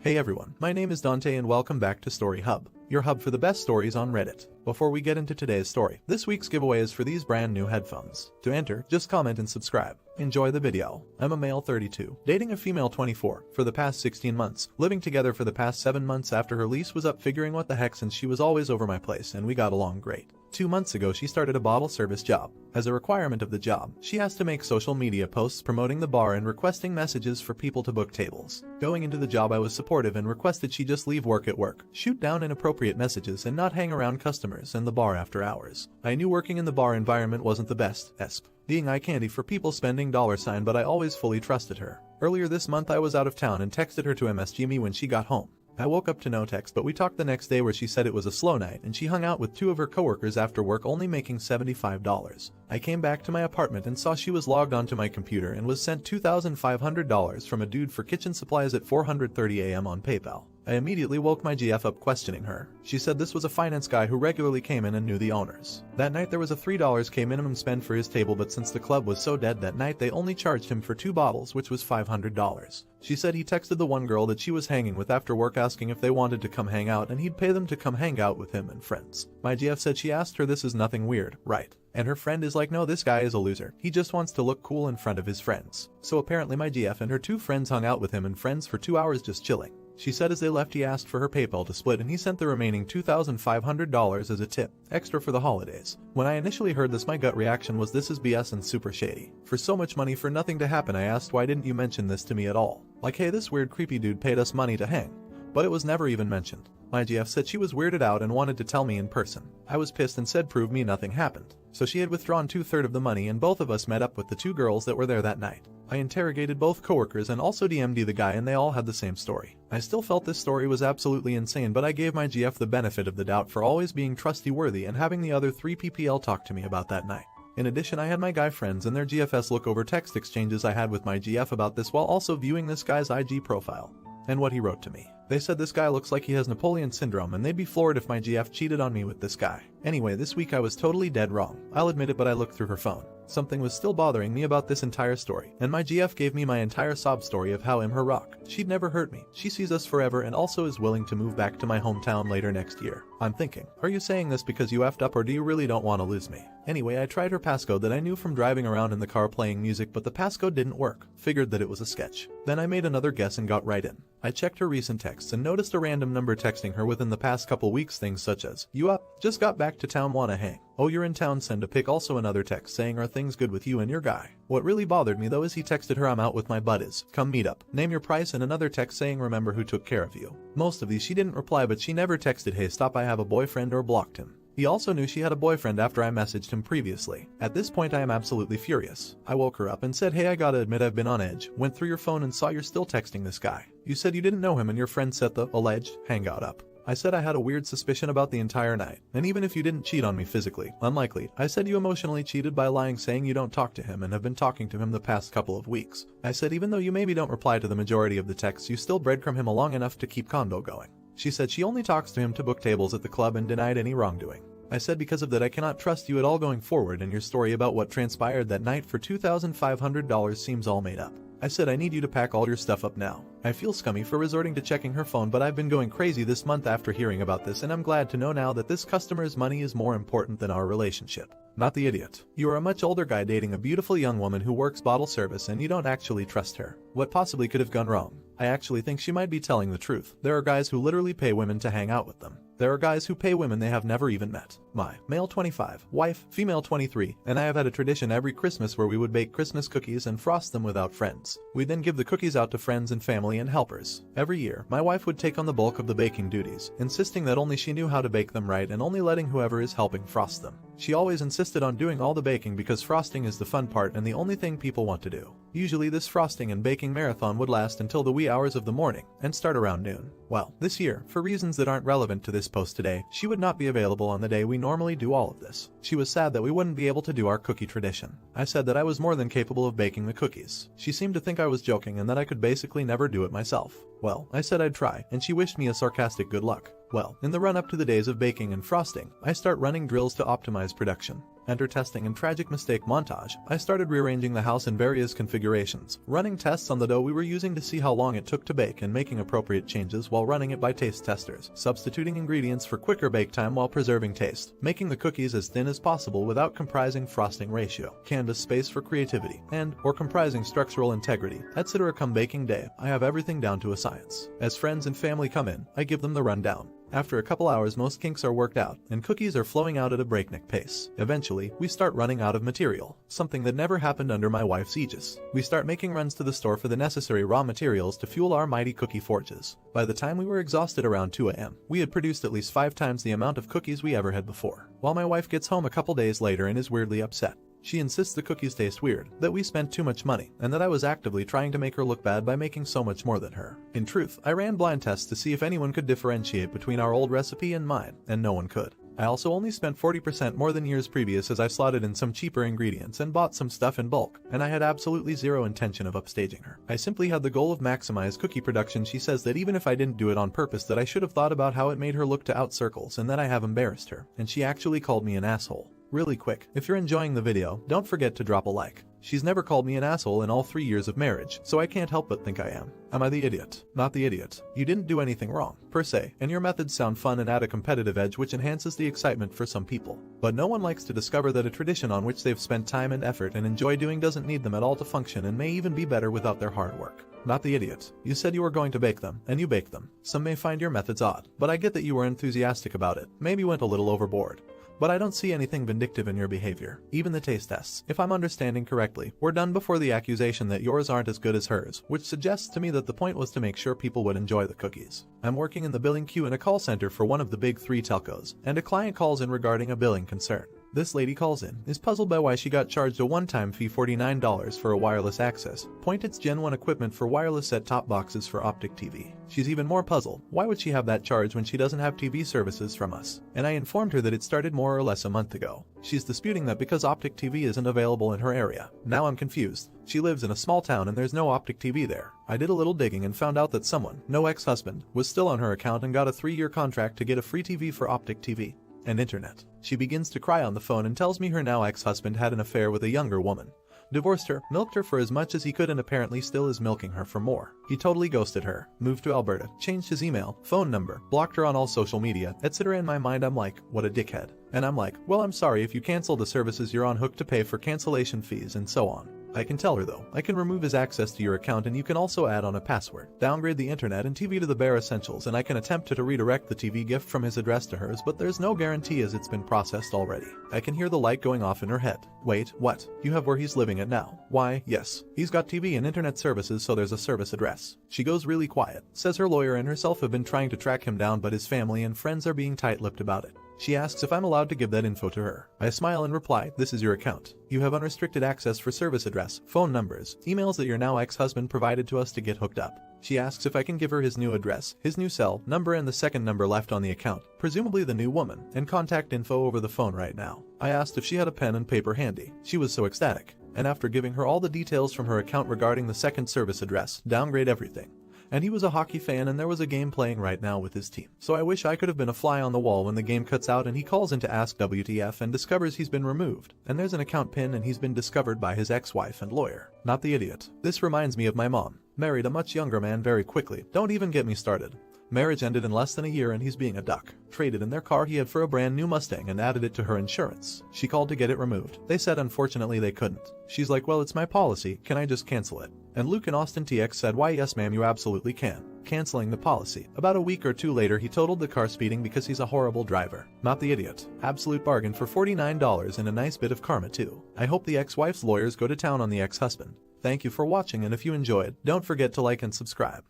Hey everyone, my name is Dante and welcome back to Story Hub, your hub for the best stories on Reddit. Before we get into today's story, this week's giveaway is for these brand new headphones. To enter, just comment and subscribe. Enjoy the video. I'm a male 32, dating a female 24, for the past 16 months, living together for the past 7 months after her lease was up, figuring what the heck since she was always over my place and we got along great. 2 months ago she started a bottle service job. As a requirement of the job, she has to make social media posts promoting the bar and requesting messages for people to book tables. Going into the job I was supportive and requested she just leave work at work, shoot down inappropriate messages and not hang around customers and the bar after hours. I knew working in the bar environment wasn't the best, being eye candy for people spending $, but I always fully trusted her. Earlier this month I was out of town and texted her to MSG me when she got home. I woke up to no text, but we talked the next day where she said it was a slow night and she hung out with 2 of her coworkers after work, only making $75. I came back to my apartment and saw she was logged onto my computer and was sent $2,500 from a dude for kitchen supplies at 4:30 a.m. on PayPal. I immediately woke my GF up questioning her. She said this was a finance guy who regularly came in and knew the owners. That night there was a $3K minimum spend for his table, but since the club was so dead that night they only charged him for 2 bottles, which was $500. She said he texted the one girl that she was hanging with after work asking if they wanted to come hang out and he'd pay them to come hang out with him and friends. My GF said she asked her, this is nothing weird, right? And her friend is like, no, this guy is a loser. He just wants to look cool in front of his friends. So apparently my GF and her 2 friends hung out with him and friends for 2 hours just chilling. She said as they left he asked for her PayPal to split and he sent the remaining $2,500 as a tip, extra for the holidays. When I initially heard this, my gut reaction was this is BS and super shady. For so much money for nothing to happen, I asked why didn't you mention this to me at all? Like, hey, this weird creepy dude paid us money to hang. But it was never even mentioned. My GF said she was weirded out and wanted to tell me in person. I was pissed and said prove me nothing happened. So she had withdrawn 2/3 of the money and both of us met up with the 2 girls that were there that night. I interrogated both coworkers and also DM'd the guy and they all had the same story. I still felt this story was absolutely insane, but I gave my GF the benefit of the doubt for always being trustworthy and having the other 3 PPL talk to me about that night. In addition, I had my guy friends and their GFs look over text exchanges I had with my GF about this while also viewing this guy's IG profile and what he wrote to me. They said this guy looks like he has Napoleon syndrome and they'd be floored if my GF cheated on me with this guy. Anyway, this week I was totally dead wrong. I'll admit it, but I looked through her phone. Something was still bothering me about this entire story, and my GF gave me my entire sob story of how her rock. She'd never hurt me. She sees us forever and also is willing to move back to my hometown later next year. I'm thinking, are you saying this because you effed up or do you really don't want to lose me? Anyway, I tried her passcode that I knew from driving around in the car playing music, but the passcode didn't work. Figured that it was a sketch. Then I made another guess and got right in. I checked her recent texts and noticed a random number texting her within the past couple weeks, things such as, you up? Just got back to town, wanna hang? Oh, you're in town, send a pic. Also another text saying, are things good with you and your guy? What really bothered me though is he texted her, I'm out with my buddies, come meet up, name your price, and another text saying, remember who took care of you. Most of these she didn't reply, but she never texted, hey stop I have a boyfriend, or blocked him. He also knew she had a boyfriend after I messaged him previously. At this point I am absolutely furious. I woke her up and said, hey, I gotta admit I've been on edge. Went through your phone and saw you're still texting this guy. You said you didn't know him and your friend set the alleged hangout up. I said I had a weird suspicion about the entire night, and even if you didn't cheat on me physically, unlikely, I said you emotionally cheated by lying, saying you don't talk to him and have been talking to him the past couple of weeks. I said even though you maybe don't reply to the majority of the texts, you still breadcrumb him along enough to keep convo going. She said she only talks to him to book tables at the club and denied any wrongdoing. I said because of that I cannot trust you at all going forward, and your story about what transpired that night for $2,500 seems all made up. I said I need you to pack all your stuff up now. I feel scummy for resorting to checking her phone, but I've been going crazy this month after hearing about this, and I'm glad to know now that this customer's money is more important than our relationship. Not the idiot. You are a much older guy dating a beautiful young woman who works bottle service and you don't actually trust her. What possibly could have gone wrong? I actually think she might be telling the truth. There are guys who literally pay women to hang out with them. There are guys who pay women they have never even met. My male 25, wife, female 23, and I have had a tradition every Christmas where we would bake Christmas cookies and frost them without friends. We'd then give the cookies out to friends and family and helpers. Every year, my wife would take on the bulk of the baking duties, insisting that only she knew how to bake them right and only letting whoever is helping frost them. She always insisted on doing all the baking because frosting is the fun part and the only thing people want to do. Usually this frosting and baking marathon would last until the wee hours of the morning and start around noon. Well, this year, for reasons that aren't relevant to this post today, she would not be available on the day we normally do all of this. She was sad that we wouldn't be able to do our cookie tradition. I said that I was more than capable of baking the cookies. She seemed to think I was joking and that I could basically never do it myself. Well, I said I'd try, and she wished me a sarcastic good luck. Well, in the run-up to the days of baking and frosting, I start running drills to optimize production. Enter testing and tragic mistake montage. I started rearranging the house in various configurations, running tests on the dough we were using to see how long it took to bake and making appropriate changes while running it by taste testers, substituting ingredients for quicker bake time while preserving taste, making the cookies as thin as possible without comprising frosting ratio, canvas space for creativity, and or comprising structural integrity, etc. Come baking day, I have everything down to a science. As friends and family come in, I give them the rundown. After a couple hours most kinks are worked out, and cookies are flowing out at a breakneck pace. Eventually, we start running out of material, something that never happened under my wife's aegis. We start making runs to the store for the necessary raw materials to fuel our mighty cookie forges. By the time we were exhausted around 2 a.m., we had produced at least 5 times the amount of cookies we ever had before. While my wife gets home a couple days later and is weirdly upset. She insists the cookies taste weird, that we spent too much money, and that I was actively trying to make her look bad by making so much more than her. In truth, I ran blind tests to see if anyone could differentiate between our old recipe and mine, and no one could. I also only spent 40% more than years previous as I slotted in some cheaper ingredients and bought some stuff in bulk, and I had absolutely zero intention of upstaging her. I simply had the goal of maximize cookie production. She says that even if I didn't do it on purpose that I should have thought about how it made her look to out circles and that I have embarrassed her, and she actually called me an asshole. Really quick, if you're enjoying the video, don't forget to drop a like. She's never called me an asshole in all 3 years of marriage, so I can't help but think I am. Am I the idiot? Not the idiot. You didn't do anything wrong, per se, and your methods sound fun and add a competitive edge which enhances the excitement for some people. But no one likes to discover that a tradition on which they've spent time and effort and enjoy doing doesn't need them at all to function and may even be better without their hard work. Not the idiot. You said you were going to bake them, and you baked them. Some may find your methods odd, but I get that you were enthusiastic about it, maybe went a little overboard. But I don't see anything vindictive in your behavior. Even the taste tests, if I'm understanding correctly, were done before the accusation that yours aren't as good as hers, which suggests to me that the point was to make sure people would enjoy the cookies. I'm working in the billing queue in a call center for one of the big 3 telcos, and a client calls in regarding a billing concern. This lady calls in, is puzzled by why she got charged a one-time fee $49 for a wireless access point. It's Gen 1 equipment for wireless set-top boxes for Optic TV. She's even more puzzled. Why would she have that charge when she doesn't have TV services from us? And I informed her that it started more or less a month ago. She's disputing that because Optic TV isn't available in her area. Now I'm confused. She lives in a small town and there's no Optic TV there. I did a little digging and found out that someone, no ex-husband, was still on her account and got a 3-year contract to get a free TV for Optic TV and internet. She begins to cry on the phone and tells me her now ex-husband had an affair with a younger woman. Divorced her, milked her for as much as he could and apparently still is milking her for more. He totally ghosted her, moved to Alberta, changed his email, phone number, blocked her on all social media, etc. In my mind I'm like, what a dickhead. And I'm like, well I'm sorry if you cancel the services you're on hook to pay for cancellation fees and so on. I can tell her though, I can remove his access to your account and you can also add on a password, downgrade the internet and TV to the bare essentials, and I can attempt to redirect the TV gift from his address to hers, but there's no guarantee as it's been processed already. I can hear the light going off in her head. Wait, what? You have where he's living at now? Why, yes. He's got TV and internet services, so there's a service address. She goes really quiet, says her lawyer and herself have been trying to track him down but his family and friends are being tight-lipped about it. She asks if I'm allowed to give that info to her. I smile and reply, this is your account. You have unrestricted access for service address, phone numbers, emails that your now ex-husband provided to us to get hooked up. She asks if I can give her his new address, his new cell number and the second number left on the account, presumably the new woman, and contact info over the phone right now. I asked if she had a pen and paper handy. She was so ecstatic. And after giving her all the details from her account regarding the second service address, downgrade everything. And he was a hockey fan and there was a game playing right now with his team. So I wish I could have been a fly on the wall when the game cuts out and he calls in to ask WTF and discovers he's been removed. And there's an account pin and he's been discovered by his ex-wife and lawyer. Not the idiot. This reminds me of my mom. Married a much younger man very quickly. Don't even get me started. Marriage ended in less than a year and he's being a duck. Traded in their car he had for a brand new Mustang and added it to her insurance. She called to get it removed. They said unfortunately they couldn't. She's like, well it's my policy, can I just cancel it? And Luke in Austin TX said, why yes ma'am you absolutely can. Canceling the policy. About a week or 2 later he totaled the car speeding because he's a horrible driver. Not the idiot. Absolute bargain for $49 and a nice bit of karma too. I hope the ex-wife's lawyers go to town on the ex-husband. Thank you for watching and if you enjoyed, don't forget to like and subscribe.